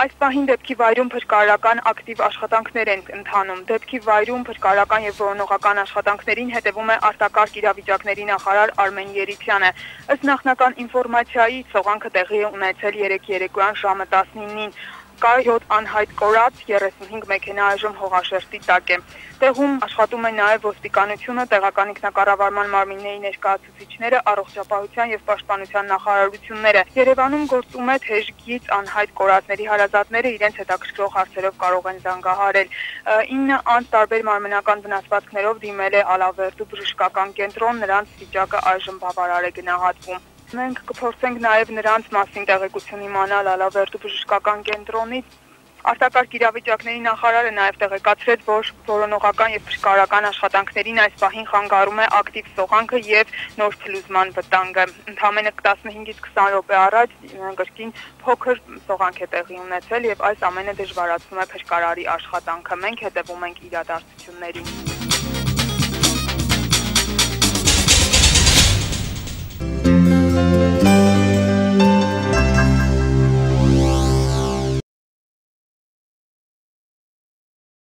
Այս պահին դեպքի վայրում փրկարարական ակտիվ աշխատանքներ են ընթանում։ Դեպքի վայրում փրկարարական եւ որոնողական աշխատանքներին հետևում է արտակարգ իրավիճակների նախարար Արմեն Երիցյանը։ Ըստ նախնական ինֆորմացիայի, սողանքը տեղի է ունեցել 3 երեկոյան ժամը 19-ին։ Կա 7 անհայտ կորած, 35 մեքենա այժմ հողաշերտի տակ է։ Տեղում աշխատում է նաև ոստիկանությունը, տեղական ինքնակառավարման մարմինների ներկայացուցիչները, առողջապահության եւ պաշտպանության նախարարությունները։ Երևանում գործում է թեժգից անհայտ կորածների հարազատները իրենց հետաքրքրող հարցերով կարող են զանգահարել։ 9 անձ տարբեր մարմնական վնասվածքներով դիմել է Ալավերդու բժշկական կենտրոն, նրանց վիճակը այժմ բավարար է գնահատվում։ Մենք կփորձենք նաև նրանց մասին տեղեկություն իմանալ Ալավերդու բժշկական կենտրոնից։ Արտակարգ իրավիճակների նախարարը նաև տեղեկացրեց, որ որոնողական եւ փրկարարական աշխատանքներին այս պահին խանգարում է ակտիվ սողանքը եւ նոր փլուզման վտանգը։ Ընդամենը 15-ից 20 րոպե առաջ կրկին փոքր սողանք է տեղի ունեցել եւ այս ամենը դժվարացնում է փրկարարի աշխատանքը։ Մենք հետևում ենք իրադարձություններին։